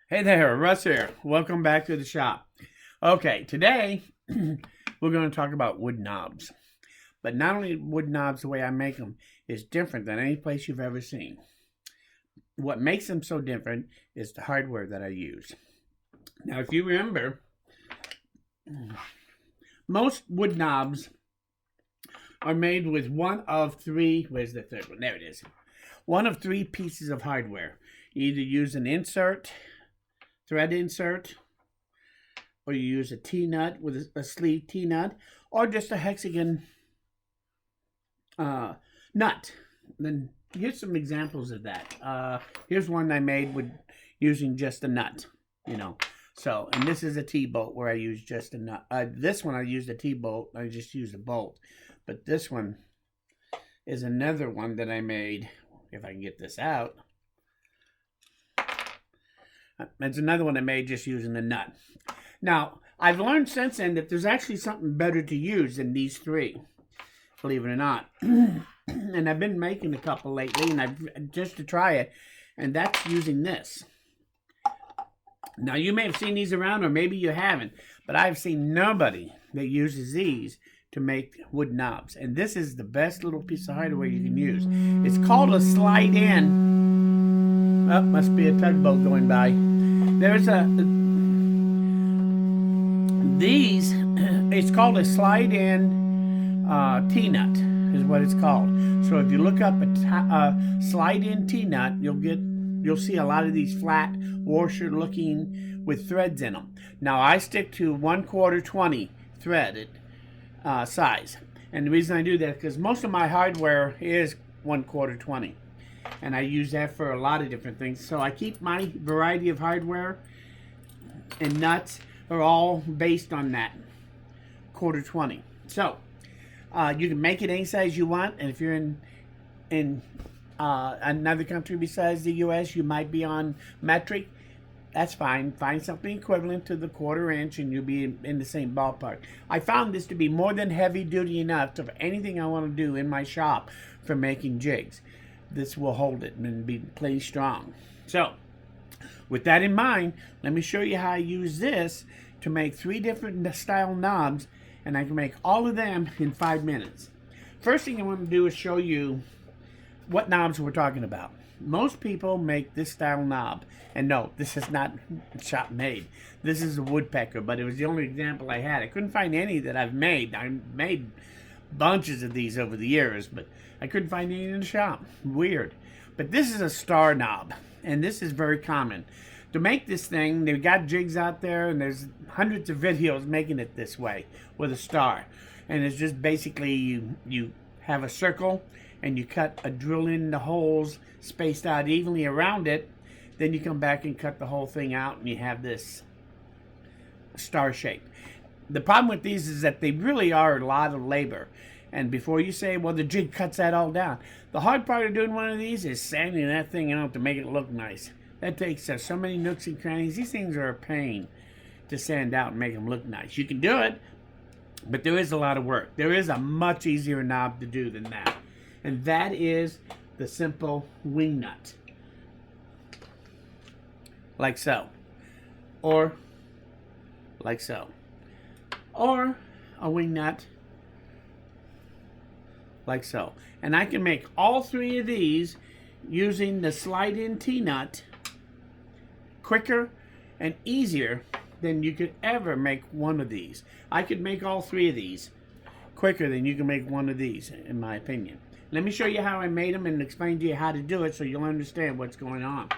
Hey there, Russ here. Welcome back to the shop. Okay, today we're going to talk about wood knobs. But not only wood knobs, the way I make them is different than any place you've ever seen. What makes them so different is the hardware that I use. Now, if you remember, most wood knobs are made with one of three, where's the third one? There it is. One of three pieces of hardware. You either use an insert, thread insert, or you use a T-nut with a sleeve T-nut, or just a hexagon nut. Then here's some examples of that. Here's one I made with using just a nut, So, and this is a T-bolt where I use just a nut. This one I used a T-bolt. I just used a bolt. But this one is another one that I made, if I can get this out. It's another one I made just using a nut. Now, I've learned since then that there's actually something better to use than these three, believe it or not. And I've been making a couple lately, and just to try it, and that's using this. Now, you may have seen these around, or maybe you haven't, but I've seen nobody that uses these to make wood knobs. And this is the best little piece of hardware you can use. It's called a slide-in. Oh, must be a tugboat going by. There's it's called a slide-in T-nut is what it's called. So if you look up a slide-in T-nut, you'll see a lot of these flat washer looking with threads in them. Now I stick to 1/4 20 threaded size. And the reason I do that is because most of my hardware is 1/4 20. And I use that for a lot of different things. So I keep my variety of hardware and nuts are all based on that 1/4 20. So you can make it any size you want. And if you're in another country besides the U.S., you might be on metric. That's fine. Find something equivalent to the 1/4 inch and you'll be in the same ballpark. I found this to be more than heavy duty enough for anything I want to do in my shop for making jigs. This will hold it and be plenty strong. So, with that in mind, let me show you how I use this to make 3 different style knobs, and I can make all of them in 5 minutes. First thing I want to do is show you what knobs we're talking about. Most people make this style knob, and no, this is not shop made. This is a woodpecker, but it was the only example I had. I couldn't find any that I've made. I made bunches of these over the years, but I couldn't find any in the shop. Weird. But this is a star knob, and this is very common. To make this thing, they've got jigs out there, and there's hundreds of videos making it this way with a star. And it's just basically you have a circle, and you cut a drill in the holes spaced out evenly around it. Then you come back and cut the whole thing out, and you have this star shape. The problem with these is that they really are a lot of labor. And before you say, well, the jig cuts that all down, the hard part of doing one of these is sanding that thing out to make it look nice. That takes so many nooks and crannies. These things are a pain to sand out and make them look nice. You can do it, but there is a lot of work. There is a much easier knob to do than that. And that is the simple wing nut. Like so. Or like so. Or a wing nut like so. And I can make all 3 of these using the slide-in T-nut quicker and easier than you could ever make one of these. I could make all 3 of these quicker than you can make one of these, in my opinion. Let me show you how I made them and explain to you how to do it so you'll understand what's going on.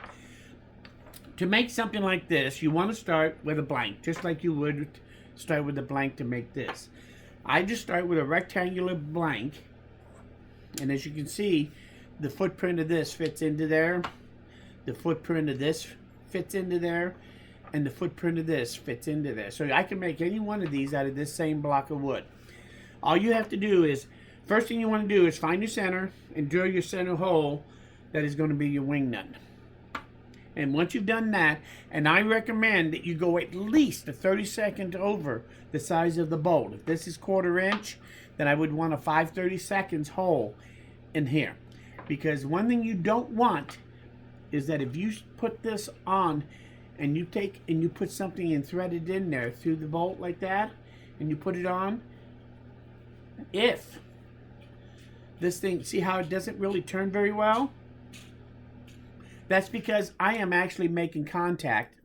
To make something like this, you want to start with a blank, just like you would start with a blank to make this. I just start with a rectangular blank, and as you can see, the footprint of this fits into there, the footprint of this fits into there, and the footprint of this fits into there. So I can make any one of these out of this same block of wood. All you have to do is, first thing you want to do is find your center and drill your center hole that is going to be your wing nut. And once you've done that, and I recommend that you go at least a 32nd over the size of the bolt. If this is 1/4 inch, then I would want a 5/32 hole in here. Because one thing you don't want is that if you put this on and you take and you put something and thread it in there through the bolt like that, and you put it on, if this thing, see how it doesn't really turn very well? That's because I am actually making contact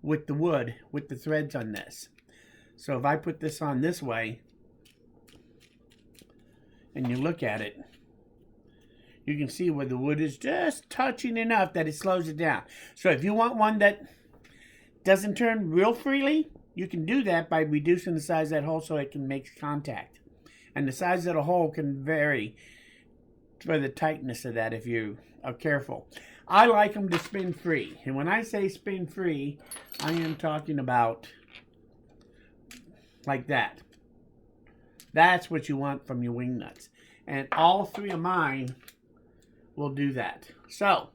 with the wood, with the threads on this. So if I put this on this way, and you look at it, you can see where the wood is just touching enough that it slows it down. So if you want one that doesn't turn real freely, you can do that by reducing the size of that hole so it can make contact. And the size of the hole can vary for the tightness of that if you are careful. I like them to spin free. And when I say spin free, I am talking about like that. That's what you want from your wing nuts. And all three of mine will do that. So,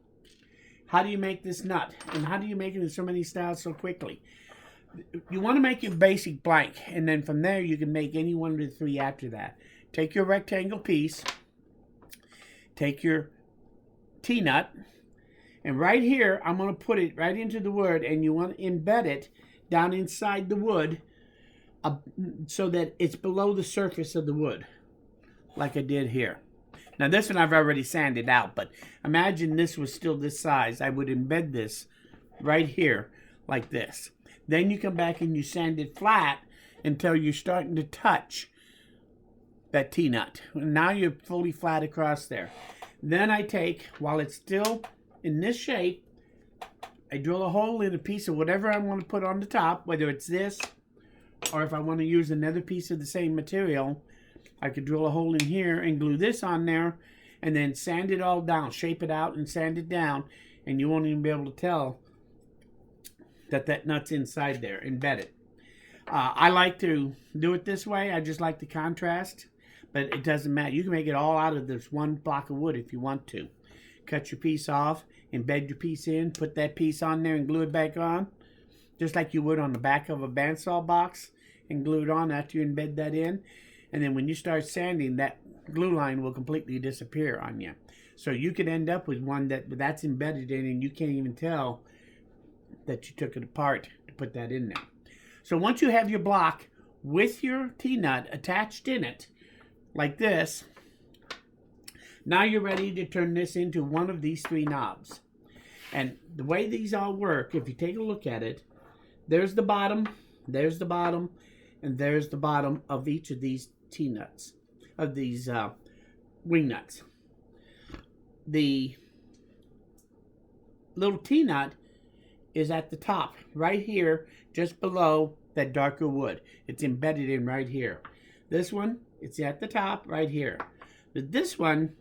how do you make this nut? And how do you make it in so many styles so quickly? You want to make your basic blank. And then from there, you can make any one of the three after that. Take your rectangle piece. Take your T-nut. And right here, I'm going to put it right into the wood. And you want to embed it down inside the wood so that it's below the surface of the wood. Like I did here. Now this one I've already sanded out, but imagine this was still this size. I would embed this right here like this. Then you come back and you sand it flat until you're starting to touch that T-nut. Now you're fully flat across there. Then I take, while it's still in this shape, I drill a hole in a piece of whatever I want to put on the top, whether it's this or if I want to use another piece of the same material. I could drill a hole in here and glue this on there and then sand it all down, shape it out and sand it down, and you won't even be able to tell that that nut's inside there, embedded. I like to do it this way. I just like the contrast, but it doesn't matter. You can make it all out of this one block of wood if you want to. Cut your piece off, embed your piece in, put that piece on there and glue it back on, just like you would on the back of a bandsaw box, and glue it on after you embed that in. And then when you start sanding, that glue line will completely disappear on you. So you could end up with one that's embedded in and you can't even tell that you took it apart to put that in there. So once you have your block with your T-nut attached in it, like this, now you're ready to turn this into one of these three knobs. And the way these all work, if you take a look at it, there's the bottom, and there's the bottom of each of these T-nuts, of these wing nuts. The little T-nut is at the top, right here, just below that darker wood. It's embedded in right here. This one, it's at the top, right here. But this one,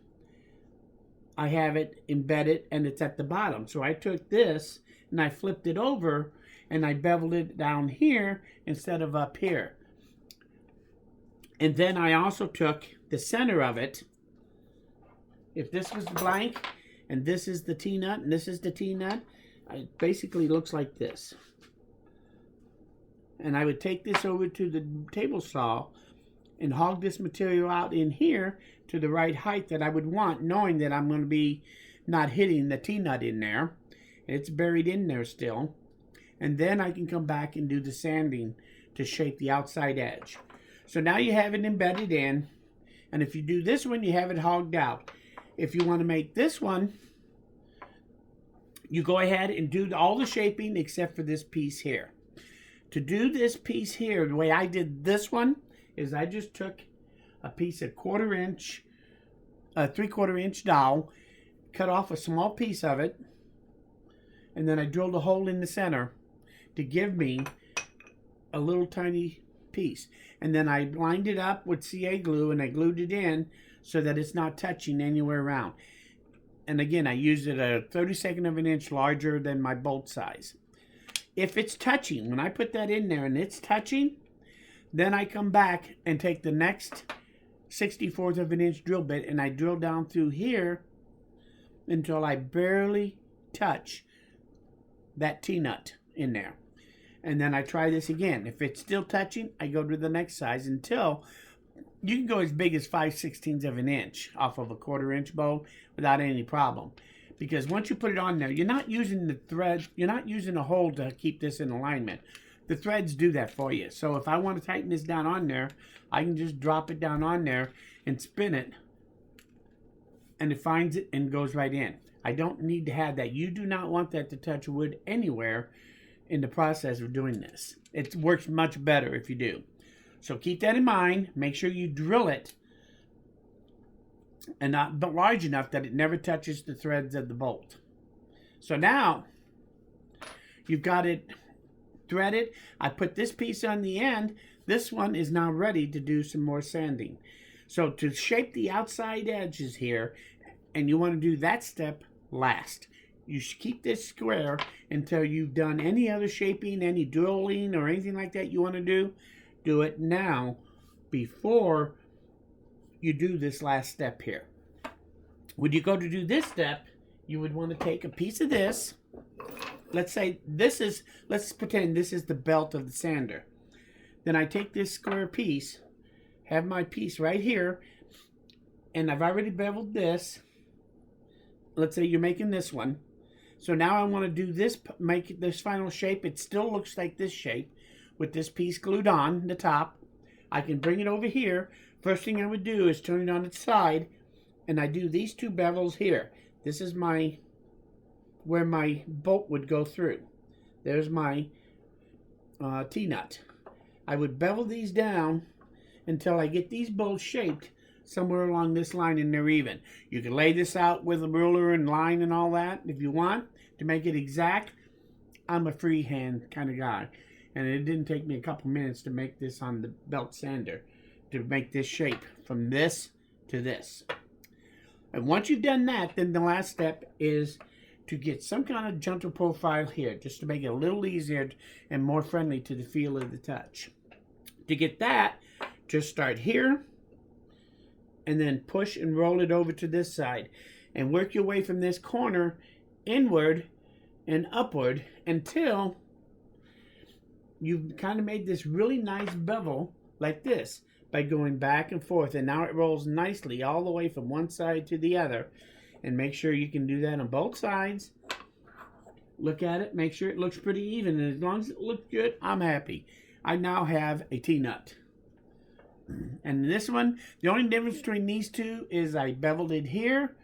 I have it embedded, and it's at the bottom. So I took this, and I flipped it over, and I beveled it down here instead of up here. And then I also took the center of it. If this was blank, and this is the T-nut, and this is the T-nut, it basically looks like this. And I would take this over to the table saw and hog this material out in here to the right height that I would want, knowing that I'm going to be not hitting the T-nut in there. It's buried in there still. And then I can come back and do the sanding to shape the outside edge. So now you have it embedded in, and if you do this one, you have it hogged out. If you want to make this one, you go ahead and do all the shaping except for this piece here. To do this piece here, the way I did this one is I just took a piece of 3/4 inch dowel, cut off a small piece of it, and then I drilled a hole in the center to give me a little tiny piece. And then I lined it up with CA glue and I glued it in so that it's not touching anywhere around. And again, I used it a 32nd of an inch larger than my bolt size. If it's touching, when I put that in there and it's touching, then I come back and take the next 64th of an inch drill bit and I drill down through here until I barely touch that T-nut in there. And then I try this again. If it's still touching, I go to the next size until you can go as big as 5/16 of an inch off of a 1/4 inch bolt without any problem. because once you put it on there, you're not using the thread, you're not using a hole to keep this in alignment. The threads do that for you. So if I want to tighten this down on there, I can just drop it down on there and spin it, and it finds it and goes right in. I don't need to have that. You do not want that to touch wood anywhere in the process of doing this. It works much better if you do. So keep that in mind. Make sure you drill it and not large enough that it never touches the threads of the bolt. So now you've got it threaded. I put this piece on the end. This one is now ready to do some more sanding. So to shape the outside edges here, and you want to do that step last. You should keep this square until you've done any other shaping, any drilling or anything like that you want to do. Do it now before you do this last step here. When you go to do this step, you would want to take a piece of this. Let's say this is, let's pretend this is the belt of the sander. Then I take this square piece, have my piece right here, and I've already beveled this. Let's say you're making this one. So now I want to do this, make this final shape. It still looks like this shape with this piece glued on the top. I can bring it over here. First thing I would do is turn it on its side, and I do these two bevels here. This is my, where my bolt would go through. There's my T-nut. I would bevel these down until I get these bolts shaped somewhere along this line and they're even. You can lay this out with a ruler and line and all that if you want to make it exact. I'm a freehand kind of guy, and it didn't take me a couple minutes to make this on the belt sander, to make this shape from this to this. And once you've done that, then the last step is to get some kind of gentle profile here, just to make it a little easier and more friendly to the feel of the touch. To get that, just start here and then push and roll it over to this side and work your way from this corner inward and upward until you've kind of made this really nice bevel like this by going back and forth. And now it rolls nicely all the way from one side to the other. And make sure you can do that on both sides. Look at it, make sure it looks pretty even, and as long as it looks good, I'm happy. I now have a T-nut. And this one, the only difference between these two is I beveled it here,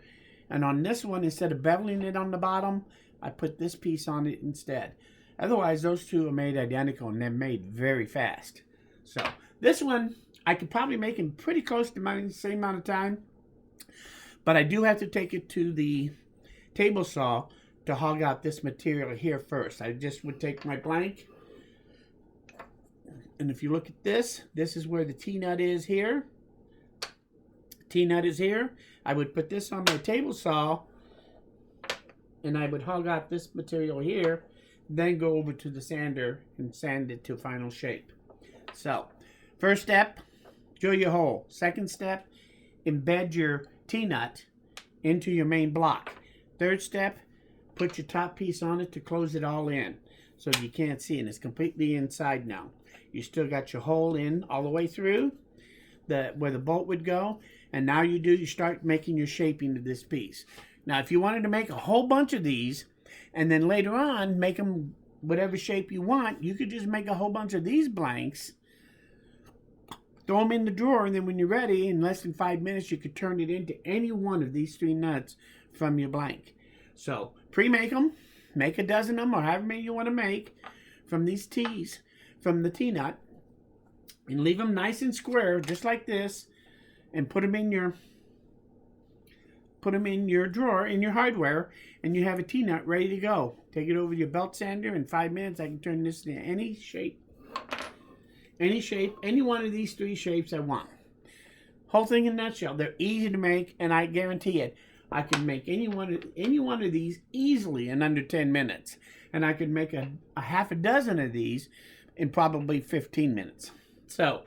and on this one, instead of beveling it on the bottom, I put this piece on it instead. Otherwise, those two are made identical, and they're made very fast. So this one, I could probably make in pretty close to my same amount of time, but I do have to take it to the table saw to hog out this material here first. I just would take my blank, and if you look at this, this is where the T-nut is here. T-nut is here. I would put this on my table saw, and I would hog out this material here, then go over to the sander and sand it to final shape. So, first step, drill your hole. Second step, embed your T-nut into your main block. Third step, put your top piece on it to close it all in so you can't see it. It's completely inside now. You still got your hole in all the way through where the bolt would go, and now you start making your shaping of this piece. Now if you wanted to make a whole bunch of these and then later on make them whatever shape you want, you could just make a whole bunch of these blanks, throw them in the drawer, and then when you're ready, in less than 5 minutes, you could turn it into any one of these 3 nuts from your blank. So pre-make them, make a dozen of them, or however many you want to make from these T's, from the T-nut, and leave them nice and square, just like this, and put them in your drawer, in your hardware, and you have a T-nut ready to go. Take it over to your belt sander. In 5 minutes, I can turn this into any shape, any one of these 3 shapes I want. Whole thing in a nutshell. They're easy to make, and I guarantee it, I can make any one of these easily in under 10 minutes. And I could make a half a dozen of these in probably 15 minutes. So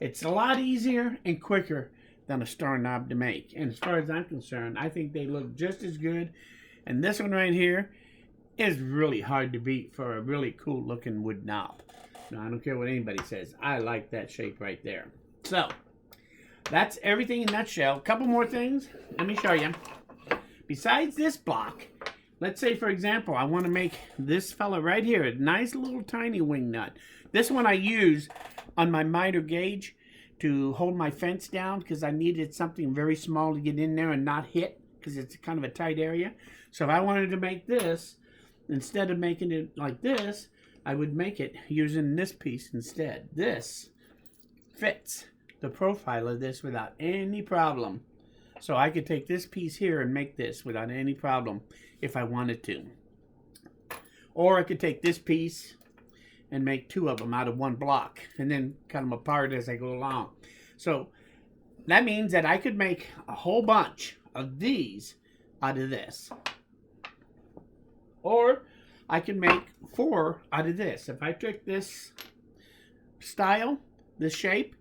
it's a lot easier and quicker than a star knob to make. And as far as I'm concerned, I think they look just as good. And this one right here is really hard to beat for a really cool looking wood knob. Now, I don't care what anybody says. I like that shape right there. So that's everything in a nutshell. A couple more things. Let me show you. besides this block, let's say, for example, I want to make this fella right here a nice little tiny wing nut. This one I use on my miter gauge to hold my fence down because I needed something very small to get in there and not hit because it's kind of a tight area. So if I wanted to make this, instead of making it like this, I would make it using this piece instead. This fits the profile of this without any problem. So I could take this piece here and make this without any problem if I wanted to. Or I could take this piece and make two of them out of one block and then cut them apart as I go along. So that means that I could make a whole bunch of these out of this. Or I can make 4 out of this. If I took this style, this shape,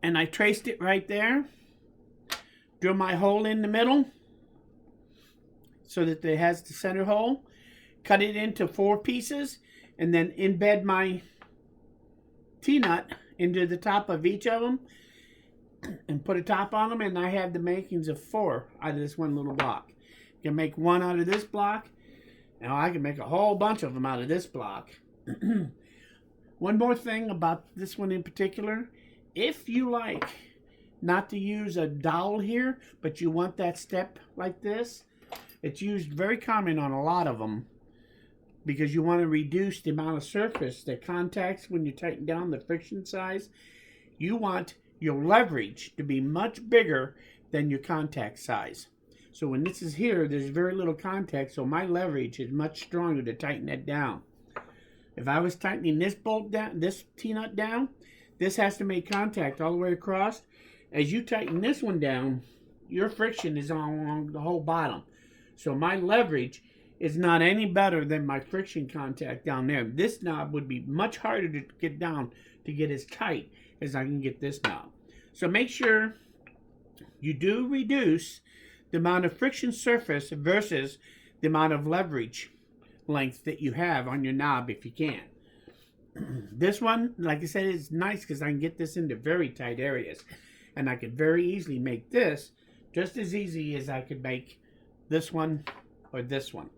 and I traced it right there, drill my hole in the middle so that it has the center hole, cut it into 4 pieces, and then embed my T-nut into the top of each of them and put a top on them, and I have the makings of 4 out of this one little block. You can make 1 out of this block. Now I can make a whole bunch of them out of this block. One more thing about this one in particular, if you like not to use a dowel here, but you want that step like this, it's used very common on a lot of them because you want to reduce the amount of surface that contacts when you tighten down the friction size. You want your leverage to be much bigger than your contact size. So when this is here, there's very little contact, so my leverage is much stronger to tighten it down. If I was tightening this bolt down, this T-nut down, this has to make contact all the way across. As you tighten this one down, your friction is along the whole bottom. So my leverage is not any better than my friction contact down there. This knob would be much harder to get down to get as tight as I can get this knob. So make sure you do reduce the amount of friction surface versus the amount of leverage length that you have on your knob if you can. This one, like I said, is nice because I can get this into very tight areas. And I could very easily make this just as easy as I could make this one or this one.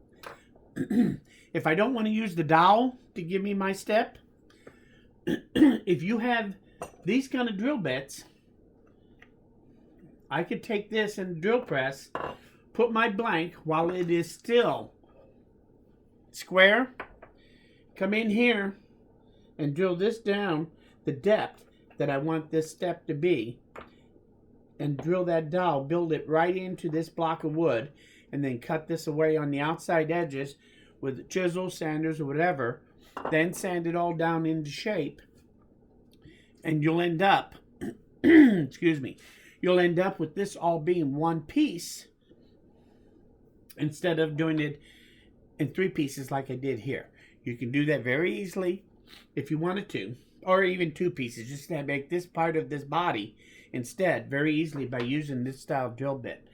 If I don't want to use the dowel to give me my step, if you have these kind of drill bits, I could take this and drill press, put my blank while it is still square, come in here and drill this down the depth that I want this step to be, and drill that dowel, build it right into this block of wood, and then cut this away on the outside edges with chisel, sanders, or whatever, then sand it all down into shape, and you'll end up, excuse me, you'll end up with this all being one piece instead of doing it in 3 pieces like I did here. You can do that very easily if you wanted to, or even 2 pieces, just to make this part of this body instead very easily by using this style drill bit.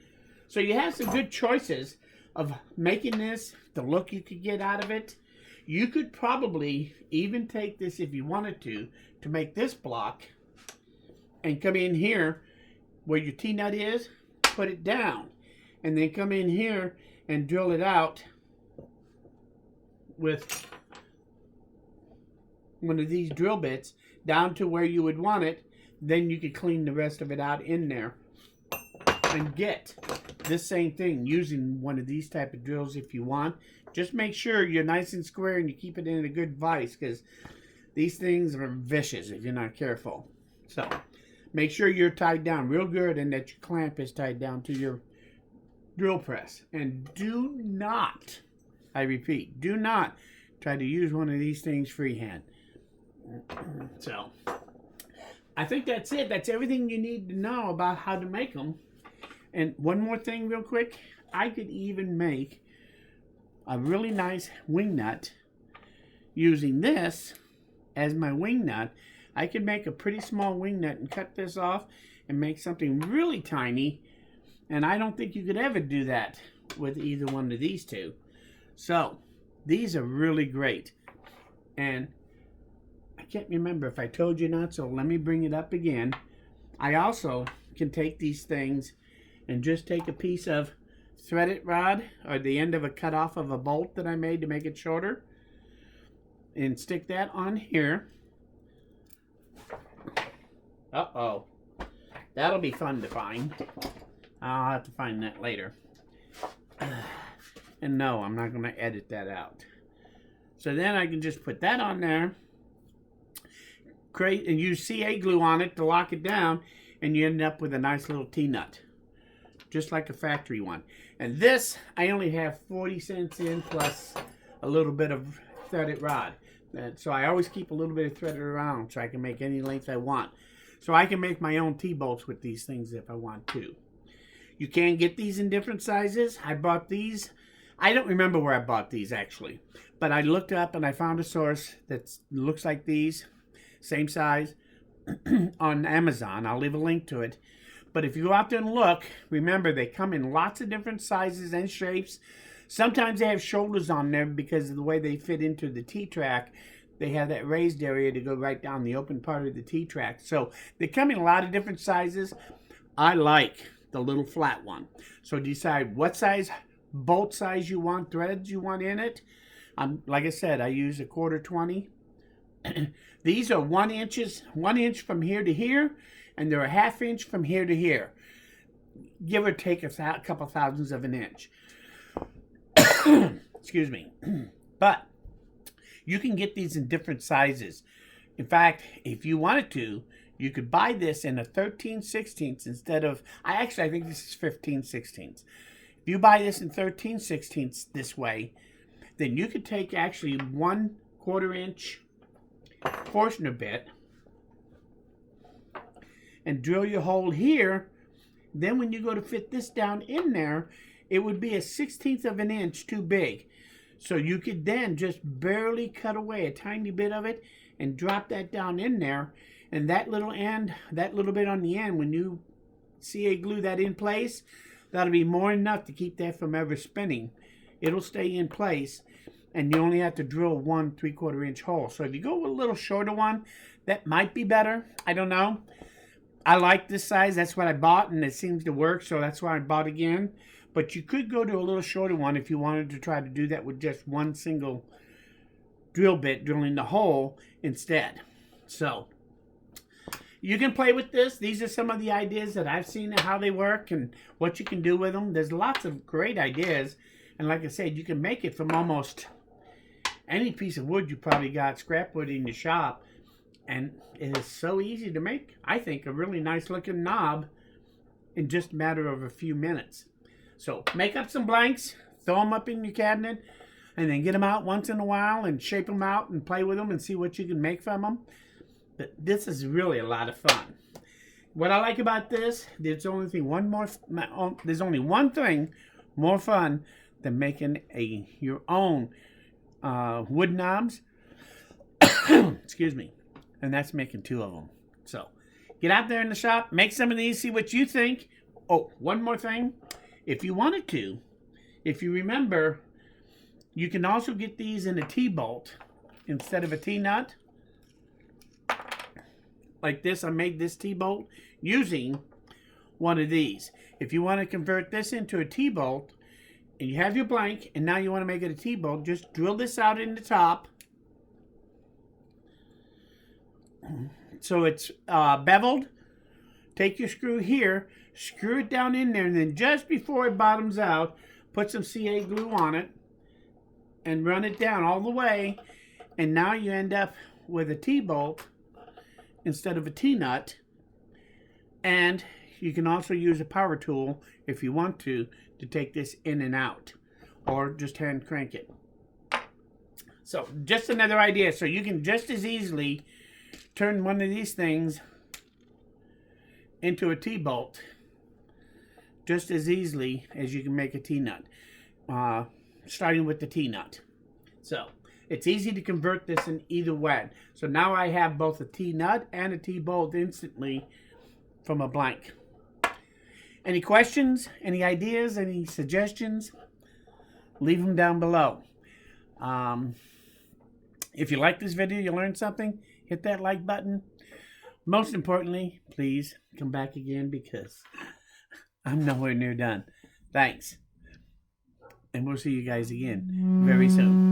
So you have some good choices of making this, the look you could get out of it. You could probably even take this if you wanted to make this block and come in here where your T-nut is, put it down, and then come in here and drill it out with one of these drill bits down to where you would want it. Then you could clean the rest of it out in there and get this same thing using one of these type of drills if you want. Just make sure you're nice and square and you keep it in a good vise, because these things are vicious if you're not careful. So make sure you're tied down real good and that your clamp is tied down to your drill press. And do not, I repeat, do not try to use one of these things freehand. So I think that's it. That's everything you need to know about how to make them. And one more thing real quick, I could even make a really nice wing nut using this as my wing nut. I could make a pretty small wing nut and cut this off and make something really tiny, and I don't think you could ever do that with either one of these two. So these are really great, and I can't remember if I told you not, so let me bring it up again. I also can take these things and just take a piece of threaded rod, or the end of a cut off of a bolt that I made to make it shorter, and stick that on here. Uh-oh. That'll be fun to find. I'll have to find that later. And no, I'm not going to edit that out. So then I can just put that on there, create, and use CA glue on it to lock it down, and you end up with a nice little T-nut, just like a factory one. And this, I only have 40 cents in, plus a little bit of threaded rod. So I always keep a little bit of threaded around so I can make any length I want. So I can make my own T-bolts with these things if I want to. You can get these in different sizes. I bought these. I don't remember where I bought these actually, but I looked up and I found a source that looks like these, same size, on Amazon. I'll leave a link to it. But if you go out there and look, remember they come in lots of different sizes and shapes. Sometimes they have shoulders on there because of the way they fit into the T-track. They have that raised area to go right down the open part of the T-track. So they come in a lot of different sizes. I like the little flat one. So decide what size, bolt size you want, threads you want in it. Like I said, I use a 1/4 20. These are 1 inch from here to here, and they're a 1/2 inch from here to here. Give or take a couple thousandths of an inch. Excuse me. But you can get these in different sizes. In fact, if you wanted to, you could buy this in a 13/16 instead of, I think this is 15/16. If you buy this in 13/16 this way, then you could take actually 1/4 inch Forstner bit and drill your hole here. Then when you go to fit this down in there, it would be a 1/16 of an inch too big. So you could then just barely cut away a tiny bit of it and drop that down in there. And that little end, that little bit on the end, when you CA glue that in place, that'll be more than enough to keep that from ever spinning. It'll stay in place, and you only have to drill 1 3/4 inch hole. So if you go with a little shorter one, that might be better. I don't know. I like this size. That's what I bought, and it seems to work, so that's why I bought again. But you could go to a little shorter one if you wanted to try to do that with just one single drill bit drilling the hole instead. So you can play with this. These are some of the ideas that I've seen how they work and what you can do with them. There's lots of great ideas. And like I said, you can make it from almost any piece of wood you probably got, scrap wood in your shop. And it is so easy to make, I think, a really nice looking knob in just a matter of a few minutes. So make up some blanks, throw them up in your cabinet, and then get them out once in a while and shape them out and play with them and see what you can make from them. But this is really a lot of fun. What I like about this, there's only one thing more fun than making your own wood knobs. Excuse me. And that's making 2 of them. So get out there in the shop, make some of these, see what you think. Oh, one more thing. If you wanted to, if you remember, you can also get these in a T-bolt instead of a T-nut. Like this, I made this T-bolt using one of these. If you want to convert this into a T-bolt, and you have your blank, and now you want to make it a T-bolt, just drill this out in the top. So it's beveled. Take your screw here, screw it down in there, and then just before it bottoms out, put some CA glue on it and run it down all the way. And now you end up with a T-bolt instead of a T-nut. And you can also use a power tool if you want to take this in and out, or just hand crank it. So just another idea. So you can just as easily turn one of these things into a T-bolt just as easily as you can make a T-nut, starting with the T-nut. So it's easy to convert this in either way. So now I have both a T-nut and a T-bolt instantly from a blank. Any questions, any ideas, any suggestions? Leave them down below. If you like this video, you learned something, hit that like button. Most importantly, please come back again because I'm nowhere near done. Thanks. and we'll see you guys again very soon.